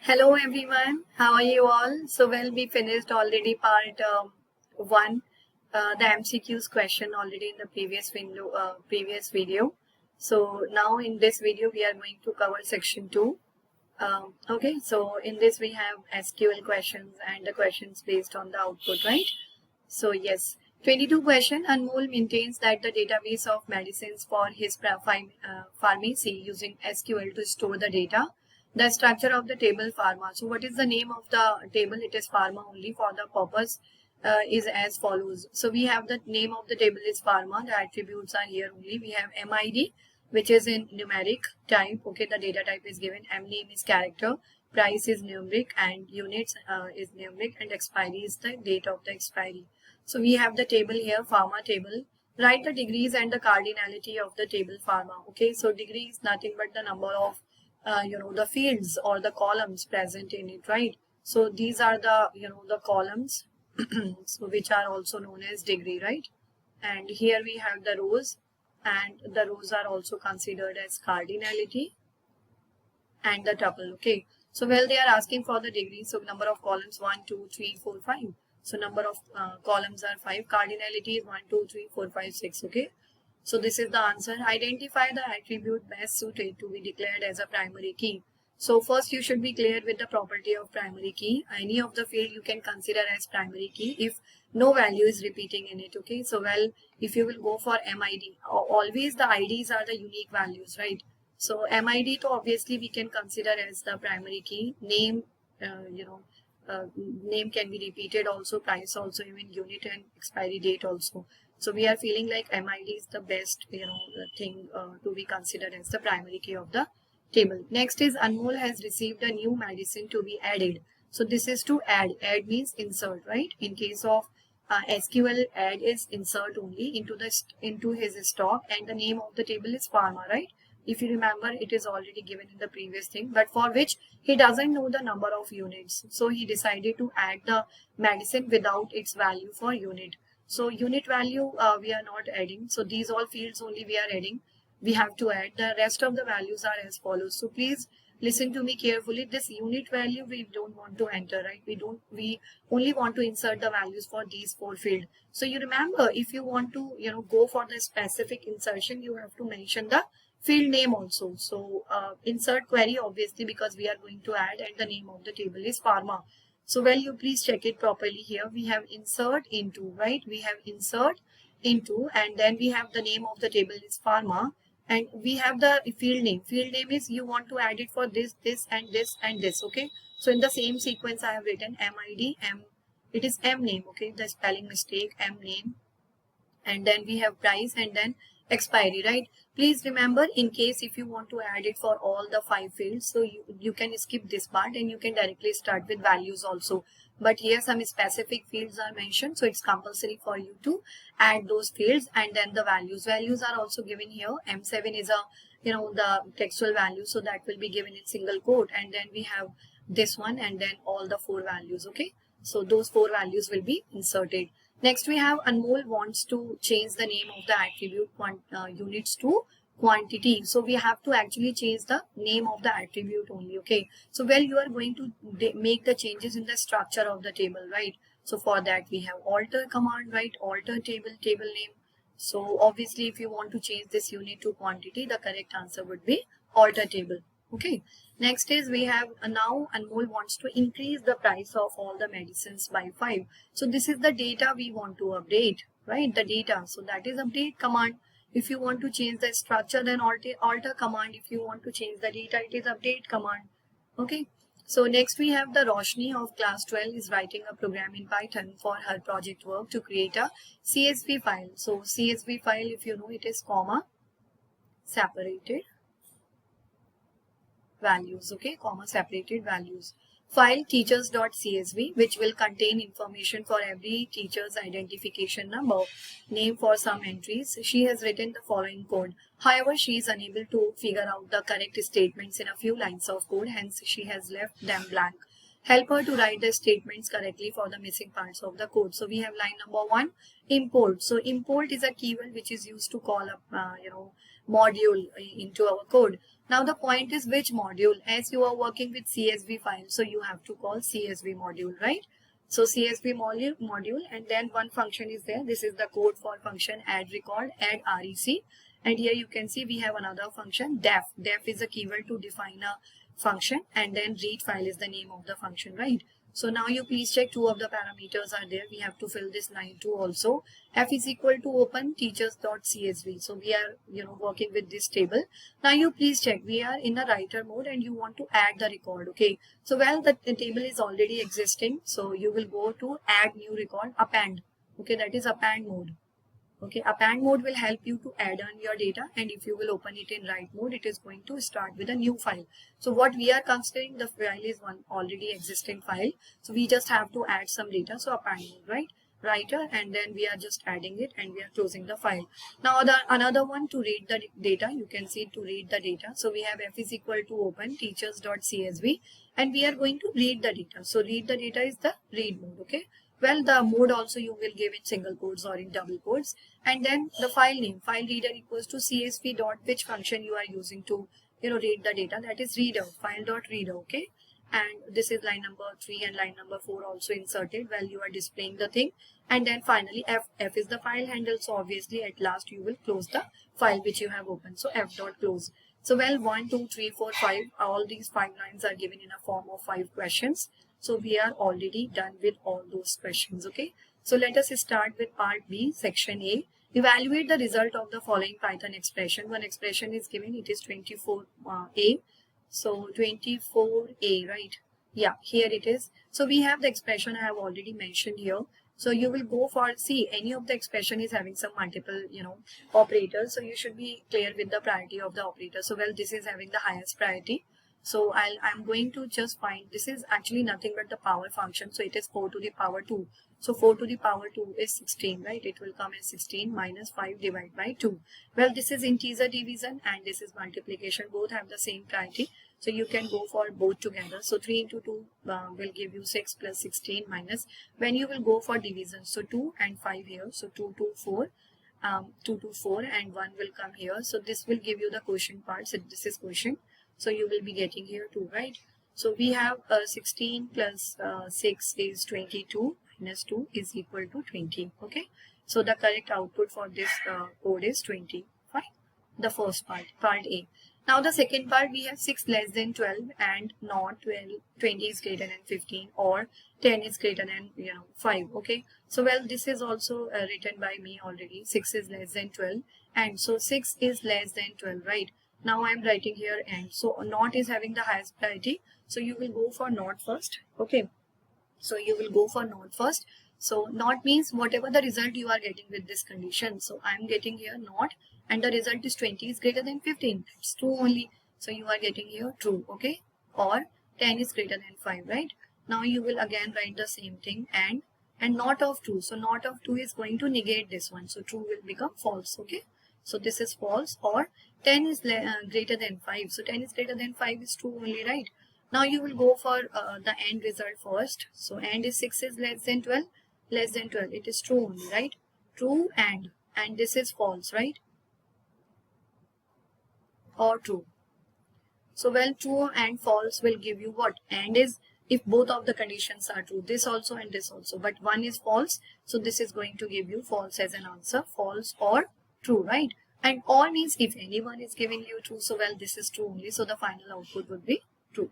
Hello everyone, how are you all? We finished already part 1, the MCQ's question already in the previous video. So now in this video we are going to cover section 2. Okay, so in this we have SQL questions and the questions based on the output, right? So yes, 22 question. Anmol maintains that the database of medicines for his pharmacy using SQL to store the data. The structure of the table pharma. So what is the name of the table? It is pharma only for the purpose is as follows. So we have the name of the table is pharma. The attributes are here only. We have MID, which is in numeric type. Okay, the data type is given. M name is character. Price is numeric and units is numeric and expiry is the date of the expiry. So we have the table here, pharma table. Write the degrees and the cardinality of the table pharma. Okay, so degree is nothing but the number of the fields or the columns present in it, right? So these are the the columns so which are also known as degree, right? And here we have the rows, and the rows are also considered as cardinality and the tuple. Okay, so they are asking for the degree, so number of columns 1 2 3 4 5. So number of columns are 5. Cardinality is 1 2 3 4 5 6. Okay, so this is the answer. Identify the attribute best suited to be declared as a primary key. So first you should be clear with the property of primary key. Any of the field you can consider as primary key if no value is repeating in it. Okay, so if you will go for MID, always the IDs are the unique values, right? So MID to obviously we can consider as the primary key. Name, name can be repeated also, price also, even unit and expiry date also. So we are feeling like MID is the best, thing to be considered as the primary key of the table. Next is Anmol has received a new medicine to be added. So this is to add. Add means insert, right? In case of SQL, add is insert only into his stock, and the name of the table is pharma, right? If you remember, it is already given in the previous thing, but for which he doesn't know the number of units. So he decided to add the medicine without its value for unit. So unit value we are not adding. So these all fields only we are adding. We have to add. The rest of the values are as follows. So please listen to me carefully. This unit value we don't want to enter, right? We only want to insert the values for these 4 fields. So you remember, if you want to go for the specific insertion, you have to mention the field name also. So insert query, obviously, because we are going to add, and the name of the table is pharma. So you please check it properly. Here we have insert into, right? We have insert into, and then we have the name of the table is pharma, and we have the field name. Field name is you want to add it for this, this, and this, and this. Okay, so in the same sequence I have written MID, it is M name. Okay, the spelling mistake, M name, and then we have price, and then expiry, right? Please remember, in case if you want to add it for all the 5 fields, so you can skip this part and you can directly start with values also. But here some specific fields are mentioned, so it's compulsory for you to add those fields, and then the values are also given here. M7 is a the textual value, so that will be given in single quote, and then we have this one, and then all the 4 values. Okay, so those 4 values will be inserted. Next we have Anmol wants to change the name of the attribute units to quantity. So we have to actually change the name of the attribute only. Okay, so you are going to make the changes in the structure of the table, right? So for that we have alter command, right? Alter table name. So obviously if you want to change this unit to quantity, the correct answer would be alter table. Okay, next is we have now Anmol wants to increase the price of all the medicines by 5. So this is the data we want to update, right? The data, so that is update command. If you want to change the structure, then alter command. If you want to change the data, it is update command. Okay, so next we have the Roshni of class 12 is writing a program in Python for her project work to create a CSV file. So CSV file, if you know, it is comma separated values. Okay, comma separated values. File teachers.csv, which will contain information for every teacher's identification number, name for some entries. She has written the following code. However, she is unable to figure out the correct statements in a few lines of code, hence she has left them blank. Help her to write the statements correctly for the missing parts of the code. So we have line number 1, import. So import is a keyword which is used to call up module into our code. Now the point is which module. As you are working with CSV file, so you have to call CSV module, right? So CSV module, and then one function is there. This is the code for function add record, add REC. And here you can see we have another function def. Def is a keyword to define a function, and then read file is the name of the function, right? So now you please check two of the parameters are there. We have to fill this line 2 also. F is equal to open teachers.csv. So we are working with this table. Now you please check, we are in a writer mode and you want to add the record. Okay, so well, the table is already existing, so you will go to add new record, append. Okay, that is append mode. Okay, append mode will help you to add on your data, and if you will open it in write mode, it is going to start with a new file. So what we are considering, the file is one already existing file, so we just have to add some data. So append mode, right, writer, and then we are just adding it and we are closing the file. Now another one, to read the data, you can see to read the data. So we have F is equal to open teachers.csv, and we are going to read the data. So read the data is the read mode. Okay, well, the mode also you will give in single quotes or in double quotes. And then the file name, file reader equals to csv dot which function you are using to read the data, that is reader, file dot reader. Okay, and this is line number 3 and line number 4 also inserted while you are displaying the thing. And then finally F is the file handle, so obviously at last you will close the file which you have opened. So F dot close. So well, 1 2 3 4 5, all these 5 lines are given in a form of 5 questions. So we are already done with all those questions. Okay, so let us start with part B, section A. Evaluate the result of the following Python expression. One expression is given, it is 24A. So 24A, right? Yeah, here it is. So we have the expression I have already mentioned here. So you will go for, see, any of the expression is having some multiple, operators. So you should be clear with the priority of the operator. So well, this is having the highest priority. So I'm going to just find, this is actually nothing but the power function. So it is 4 to the power 2. So 4 to the power 2 is 16, right? It will come as 16 minus 5 divided by 2. Well, this is integer division and this is multiplication. Both have the same priority. So you can go for both together. So 3 into 2 will give you 6 plus 16 minus, when you will go for division, so 2 and 5 here. So 2 to 4. 2 to 4 and 1 will come here. So this will give you the quotient part. So this is quotient. So you will be getting here 2, right? So we have 16 plus 6 is 22 minus 2 is equal to 20. Okay. So the correct output for this code is 20. Fine. The first part, part A. Now the second part, we have 6 less than 12 and not 12, 20 is greater than 15 or 10 is greater than 5. Okay. So well, this is also written by me already. 6 is less than 12 and so 6 is less than 12, right? Now I am writing here and so not is having the highest priority. So you will go for not first. Okay. So you will go for not first. So not means whatever the result you are getting with this condition. So I am getting here not, and the result is 20 is greater than 15. It's true only. So you are getting here true. Okay. Or 10 is greater than 5, right? Now you will again write the same thing and not of 2. So not of 2 is going to negate this one. So true will become false. Okay. So this is false. Or 10 is greater than 5. So 10 is greater than 5 is true only, right? Now you will go for the end result first. So end is 6 is less than 12. Less than 12. It is true only, right? True and this is false, right? Or true. So well, true and false will give you what? And is if both of the conditions are true. This also and this also. But one is false. So this is going to give you false as an answer. False or true, right? And or means if anyone is giving you true, so well, this is true only. So the final output would be true.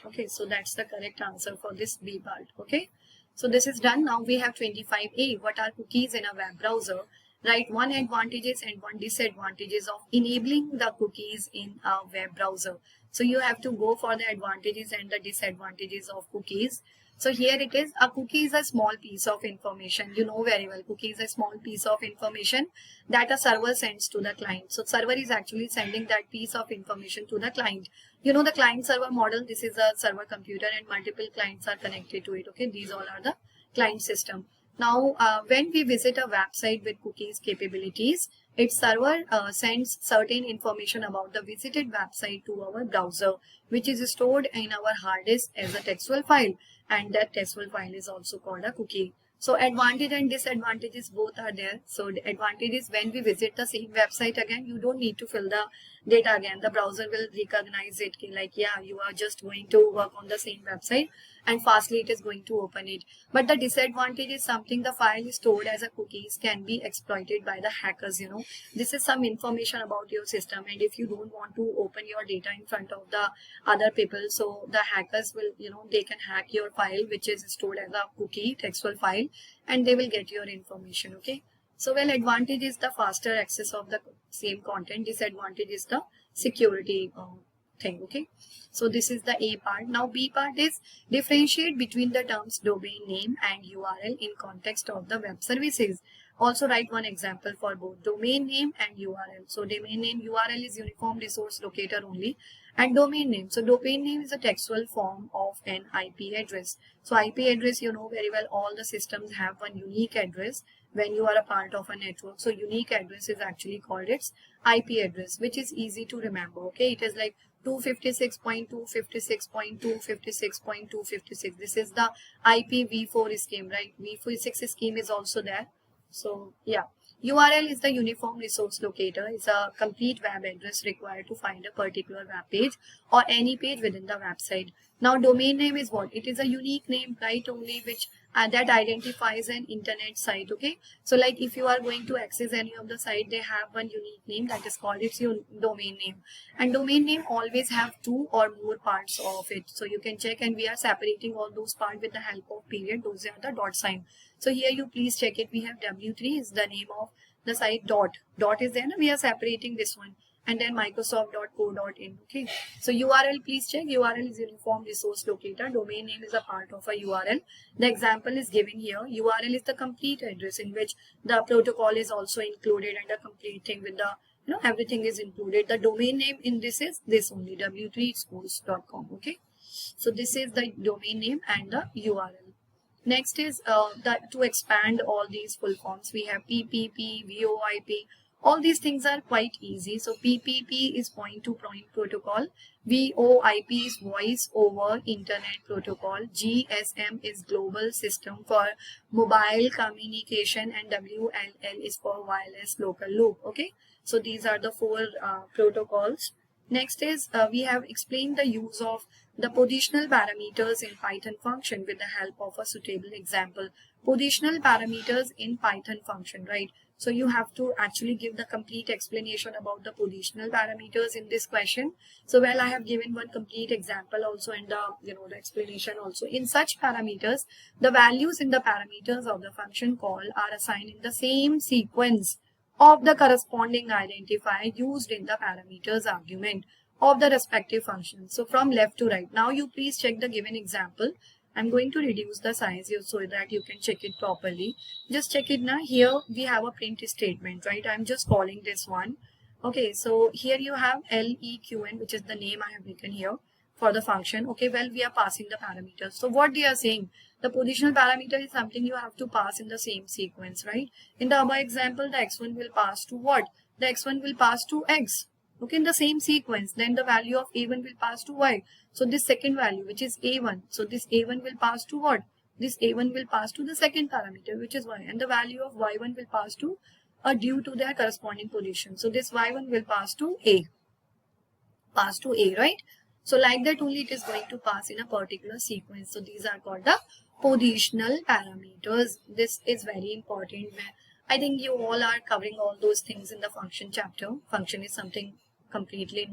Okay, so that's the correct answer for this B part. Okay, so this is done. Now we have 25A. What are cookies in a web browser? Write 1 advantages and 1 disadvantages of enabling the cookies in a web browser. So you have to go for the advantages and the disadvantages of cookies. So here it is, a cookie is a small piece of information. You know very well, cookie is a small piece of information that a server sends to the client. So server is actually sending that piece of information to the client. You know the client server model, this is a server computer and multiple clients are connected to it. Okay, these all are the client system. Now, when we visit a website with cookies capabilities, its server sends certain information about the visited website to our browser, which is stored in our hard disk as a textual file. And that textual file is also called a cookie. So advantage and disadvantages both are there. So the advantage is when we visit the same website again, you don't need to fill the data again. The browser will recognize it like, yeah, you are just going to work on the same website, and fastly it is going to open it. But the disadvantage is something, the file is stored as a cookies can be exploited by the hackers. This is some information about your system, and if you don't want to open your data in front of the other people, so the hackers will, they can hack your file which is stored as a cookie textual file, and they will get your information. Okay, so well, advantage is the faster access of the same content, disadvantage is the security thing. Okay, so this is the A part. Now B part is differentiate between the terms domain name and URL in context of the web services. Also write one example for both domain name and URL. So domain name, URL is uniform resource locator only, and domain name. So domain name is a textual form of an IP address. So IP address, you know very well, all the systems have one unique address when you are a part of a network. So unique address is actually called its IP address, which is easy to remember. Okay, it is like 256.256.256.256. This is the IPv4 scheme, right? V6 scheme is also there. So yeah, URL is the uniform resource locator. It's a complete web address required to find a particular web page or any page within the website. Now domain name is what? It is a unique name, right? Only which that identifies an internet site. Okay, so like if you are going to access any of the site, they have one unique name, that is called its domain name. And domain name always have two or more parts of it, so you can check, and we are separating all those parts with the help of period. Those are the dot sign. So here you please check it. We have W3 is the name of the site, dot is there, we are separating this one, and then microsoft.co.in. Okay, so URL, please check. URL is uniform resource locator. Domain name is a part of a URL. The example is given here. URL is the complete address in which the protocol is also included, and the complete thing with the everything is included. The domain name in this is this only, w3schools.com. Okay, so this is the domain name and the URL. Next is to expand all these full forms, we have PPP, VoIP. All these things are quite easy. So PPP is point to point protocol, VoIP is voice over internet protocol, GSM is global system for mobile communication, and WLL is for wireless local loop. Okay, so these are the four protocols. Next is we have explained the use of the positional parameters in Python function with the help of a suitable example. Positional parameters in Python function, right? So you have to actually give the complete explanation about the positional parameters in this question. So well, I have given one complete example also, and the explanation also. In such parameters, the values in the parameters of the function call are assigned in the same sequence of the corresponding identifier used in the parameters argument of the respective function. So from left to right. Now you please check the given example. I'm going to reduce the size here so that you can check it properly. Just check it now. Here we have a print statement, right? I'm just calling this one. Okay, so here you have LEQN, which is the name I have written here for the function. Okay, well, we are passing the parameters. So what they are saying, the positional parameter is something you have to pass in the same sequence, right? In the above example, the x1 will pass to what? The x1 will pass to x. Okay, in the same sequence. Then the value of a1 will pass to y. So this second value, which is a1. So this a1 will pass to what? This a1 will pass to the second parameter, which is y. And the value of y1 will pass to due to their corresponding position. So this y1 will pass to a. Right? So like that only it is going to pass in a particular sequence. So these are called the positional parameters. This is very important. I think you all are covering all those things in the function chapter. Function is something completely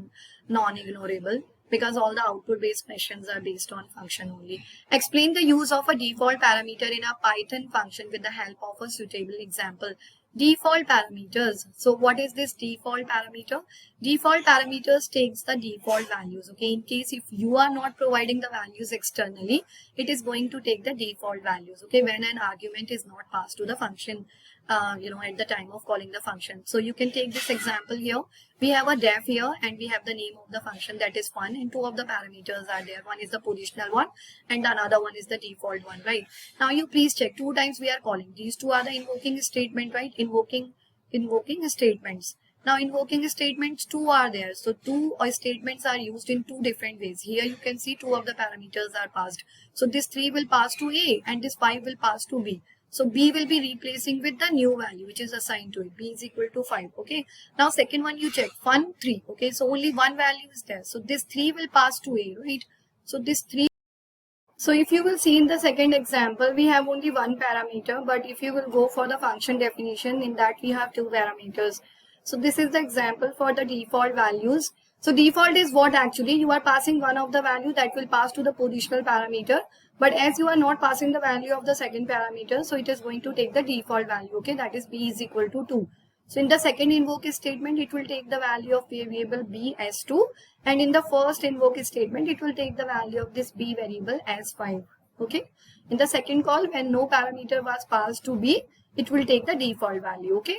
non-ignorable because all the output based questions are based on function only. Explain the use of a default parameter in a Python function with the help of a suitable example. Default parameters. So what is this default parameter? Default parameters takes the default values. Okay, in case if you are not providing the values externally, it is going to take the default values. Okay, when an argument is not passed to the function, at the time of calling the function. So you can take this example here. We have a def here, and we have the name of the function, that is fun, and two of the parameters are there. One is the positional one and another one is the default one, right? Now you please check, two times we are calling. These two are the invoking statement, right? Invoking statements. Now invoking statements, two are there. So two statements are used in two different ways. Here you can see two of the parameters are passed. So this 3 will pass to A and this 5 will pass to B. So B will be replacing with the new value which is assigned to it. B is equal to 5. Okay. Now second one you check. Fun 3. Okay. So only one value is there. So this 3 will pass to A, right? So this 3. So if you will see in the second example, we have only one parameter, but if you will go for the function definition, in that we have two parameters. So this is the example for the default values. So default is what actually you are passing one of the value that will pass to the positional parameter. But as you are not passing the value of the second parameter, so it is going to take the default value. Okay, that is B is equal to 2. So in the second invoke statement, it will take the value of variable B as 2. And in the first invoke statement, it will take the value of this B variable as 5. Okay. In the second call, when no parameter was passed to B, it will take the default value. Okay.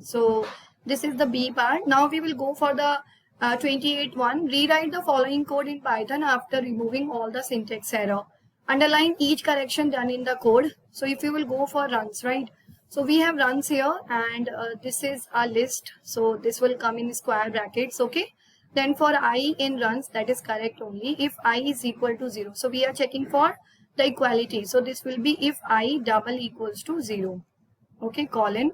So this is the B part. Now we will go for the 28.1. Rewrite the following code in Python after removing all the syntax error. Underline each correction done in the code. So if you will go for runs, right? So we have runs here, and this is our list. So this will come in square brackets. Okay. Then for I in runs, that is correct only if I is equal to 0. So we are checking for the equality. So this will be if I double equals to 0. Okay, colon.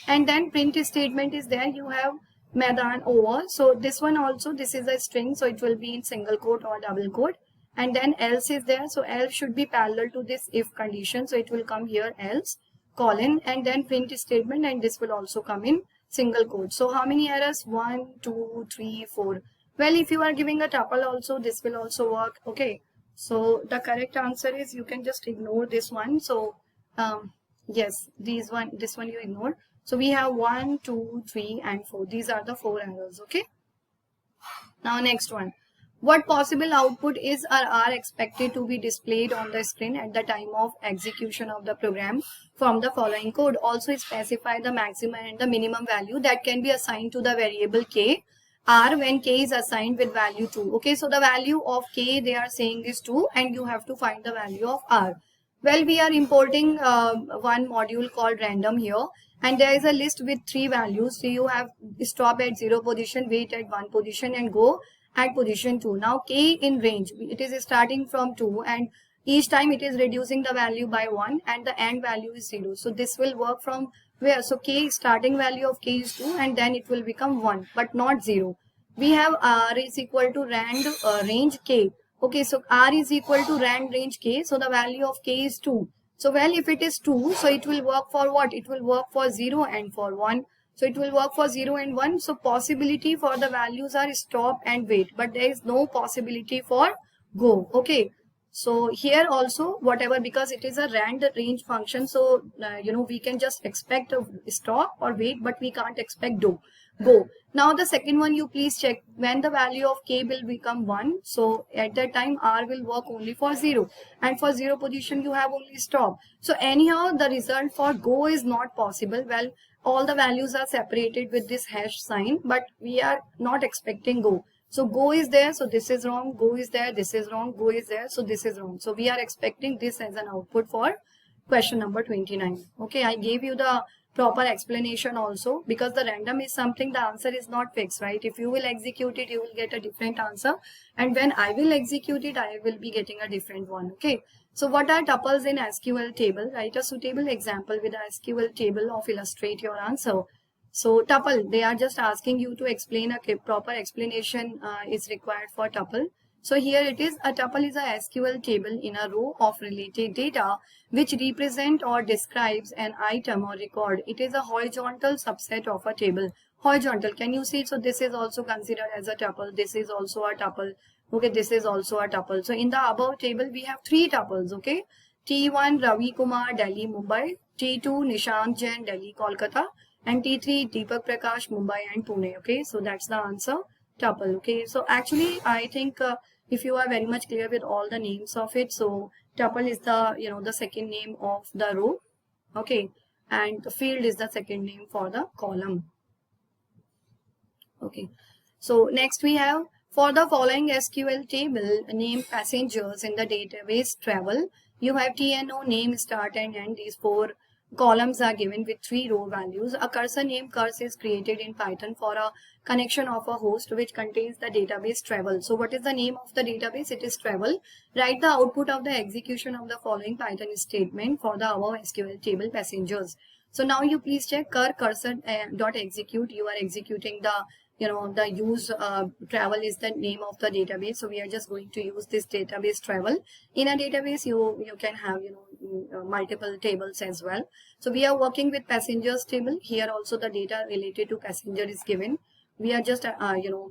And then print statement is there. You have Maidan over. So this one also, this is a string. So it will be in single quote or double quote. And then else is there. So else should be parallel to this if condition. So it will come here else, colon, and then print statement, and this will also come in single quote. So how many errors? 1, 2, 3, 4. Well, if you are giving a tuple also, this will also work. Okay. So the correct answer is, you can just ignore this one. So yes, this one you ignore. So we have 1, 2, 3, and 4. These are the 4 errors. Okay. Now next one. What possible output is or are expected to be displayed on the screen at the time of execution of the program from the following code? Also specify the maximum and the minimum value that can be assigned to the variable k, r, when k is assigned with value 2. Okay, so the value of k they are saying is 2, and you have to find the value of r. Well, we are importing one module called random here, and there is a list with 3 values. So you have stop at 0 position, wait at 1 position, and go at position 2. Now k in range, it is starting from 2, and each time it is reducing the value by 1, and the end value is 0. So this will work from where? So k starting value of k is 2, and then it will become 1, but not 0. We have r is equal to rand range k. Okay, so r is equal to rand range k. So the value of k is 2. So well, if it is 2, so it will work for what? It will work for 0 and for 1. So it will work for 0 and 1. So possibility for the values are stop and wait, but there is no possibility for go. Okay. So here also whatever, because it is a rand range function. So, we can just expect a stop or wait, but we can't expect go. Now the second one, you please check when the value of k will become 1. So at that time r will work only for 0, and for 0 position you have only stop. So anyhow the result for go is not possible. Well, all the values are separated with this hash sign, but we are not expecting go. So go is there, so this is wrong. Go is there, this is wrong. Go is there, so this is wrong. So we are expecting this as an output for question number 29. Okay, I gave you the proper explanation also, because the random is something, the answer is not fixed, right? If you will execute it, you will get a different answer, and when I will execute it, I will be getting a different one. Okay, so what are tuples in SQL table? Write a suitable example with a SQL table of illustrate your answer. So tuple, they are just asking you to explain, a proper explanation is required for tuple. So here it is, a tuple is a SQL table in a row of related data which represent or describes an item or record. It is a horizontal subset of a table. Horizontal, can you see? So this is also considered as a tuple. This is also a tuple. Okay, this is also a tuple. So in the above table, we have 3 tuples. Okay, T1 Ravi Kumar, Delhi, Mumbai. T2 Nishant Jain, Delhi, Kolkata. And T3 Deepak Prakash, Mumbai and Pune. Okay, so that's the answer, tuple. Okay, so actually I think if you are very much clear with all the names of it, so tuple is the the second name of the row. Okay, and the field is the second name for the column. Okay, so next we have, for the following SQL table, name passengers in the database travel. You have TNO, name, start and end, these 4 columns are given with 3 row values. A cursor named curs is created in Python for a connection of a host which contains the database travel. So what is the name of the database? It is travel. Write the output of the execution of the following Python statement for the above SQL table passengers. So now you please check cursor dot execute. You are executing the the use travel is the name of the database. So we are just going to use this database travel. In a database, you can have multiple tables as well. So we are working with passengers table. Here also the data related to passenger is given. We are just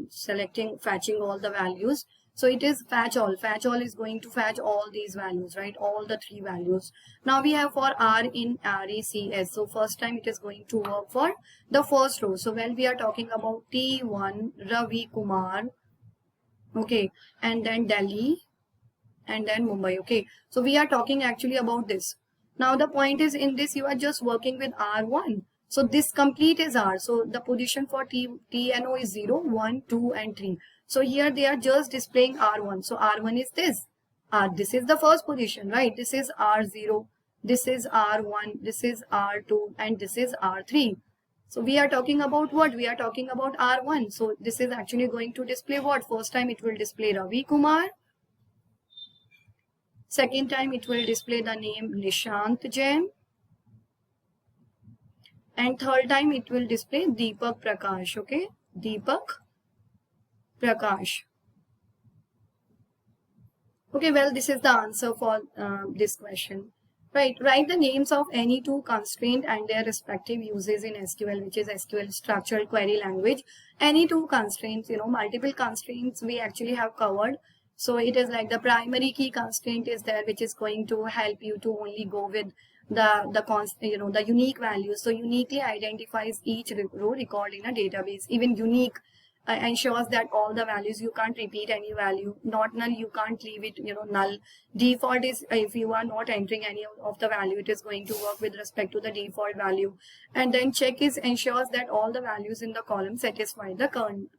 selecting, fetching all the values. So it is fetch all. Fetch all is going to fetch all these values, right? All the 3 values. Now we have for R in RECS. So first time it is going to work for the first row. So when we are talking about T1 Ravi Kumar, okay, and then Delhi, and then Mumbai. Okay, so we are talking actually about this. Now the point is, in this you are just working with R1. So this complete is R. So the position for TNO is 0, 1, 2 and 3. So here they are just displaying R1. So R1 is this. This is the first position, right? This is R0, this is R1, this is R2 and this is R3. So we are talking about what? We are talking about R1. So this is actually going to display what? First time it will display Ravi Kumar. Second time it will display the name Nishant Jain. And third time it will display Deepak Prakash. Okay, Deepak Prakash. Okay, well, this is the answer for this question. Right, write the names of any 2 constraints and their respective uses in SQL, which is SQL structural query language. Any 2 constraints, multiple constraints we actually have covered. So it is like the primary key constraint is there, which is going to help you to only go with the unique values. So uniquely identifies each row record in a database. Even unique ensures that all the values, you can't repeat any value. Not null, you can't leave it null. Default is if you are not entering any of the value, it is going to work with respect to the default value. And then check is ensures that all the values in the column satisfy the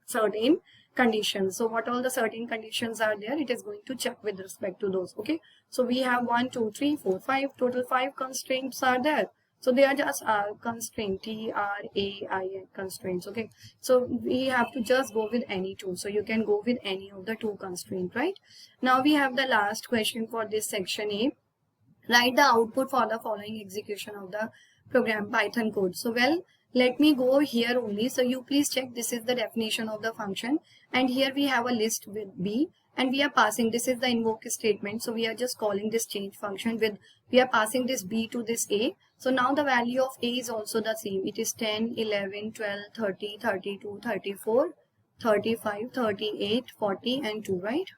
certain conditions. So what all the certain conditions are there, it is going to check with respect to those. Okay, so we have 1 2 3 4 5 total 5 constraints are there. So they are just constraint, TRAI constraints. Okay, so we have to just go with any 2. So you can go with any of the 2 constraints, right? Now we have the last question for this section A. Write the output for the following execution of the program Python code. So well, let me go here only. So you please check, this is the definition of the function. And here we have a list with B. And we are passing, this is the invoke statement. So we are just calling this change function with, we are passing this B to this A. So now the value of A is also the same. It is 10, 11, 12, 30, 32, 34, 35, 38, 40 and 2, right?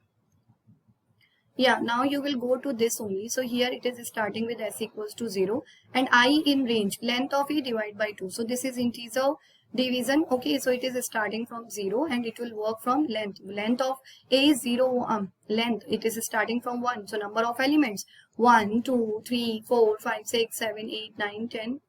Yeah, now you will go to this only. So here it is starting with s equals to 0 and I in range, length of A divided by 2. So this is integer division. Okay, so it is starting from 0 and it will work from length. Length of A is 0, length, it is starting from 1. So number of elements, 1, 2, 3, 4, 5, 6, 7, 8, 9, 10.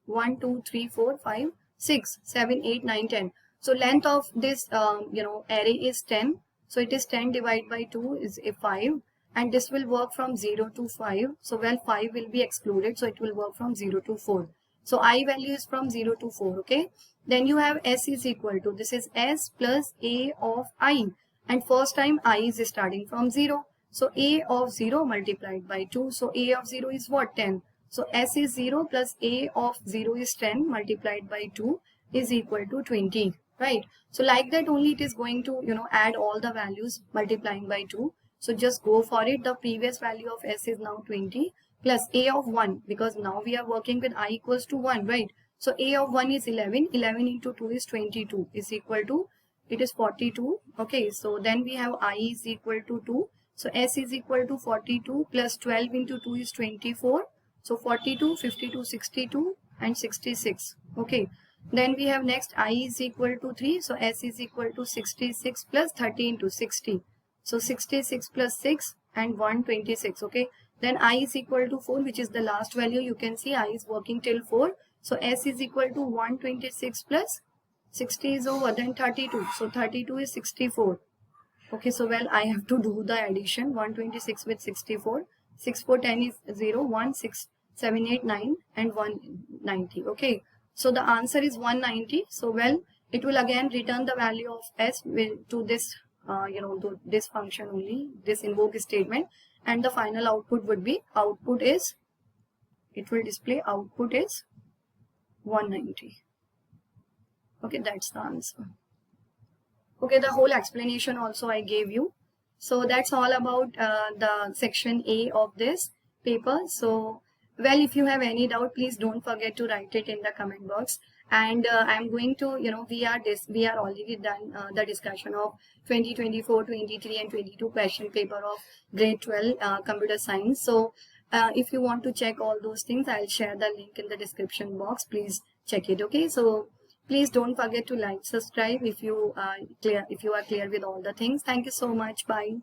1, 2, 3, 4, 5, 6, 7, 8, 9, 10. So length of this array is 10. So it is 10 divided by 2 is a 5. And this will work from 0 to 5. So well, 5 will be excluded. So it will work from 0 to 4. So I value is from 0 to 4. Okay. Then you have S is equal to, this is S plus A of I. And first time I is starting from 0. So A of 0 multiplied by 2. So A of 0 is what? 10. So S is 0 plus A of 0 is 10 multiplied by 2 is equal to 20. Right. So like that only it is going to, add all the values multiplying by 2. So just go for it. The previous value of S is now 20 plus A of 1, because now we are working with I equals to 1, right? So A of 1 is 11. 11 into 2 is 22 is equal to, it is 42. Okay, so then we have I is equal to 2. So S is equal to 42 plus 12 into 2 is 24. So 42, 52, 62 and 66. Okay. Then we have next I is equal to 3. So S is equal to 66 plus 30 into 60. So 66 plus 6 and 126. Okay. Then I is equal to 4, which is the last value. You can see I is working till 4. So S is equal to 126 plus 60 is over. Then 32. So 32 is 64. Okay. So well, I have to do the addition. 126 with 64. 6 4 10 is 0. 1 6 789 and 190. Okay, so the answer is 190. So well, it will again return the value of s to this to this function only, this invoke statement, and the final output would be output is, it will display output is 190. Okay, that's the answer. Okay, the whole explanation also I gave you. So that's all about the section A of this paper. So well, if you have any doubt, please don't forget to write it in the comment box. And I'm going to, we are already done the discussion of 2024, 23 and 22 question paper of grade 12 computer science. So if you want to check all those things, I'll share the link in the description box. Please check it. Okay, so please don't forget to like, subscribe if you are clear with all the things. Thank you so much. Bye.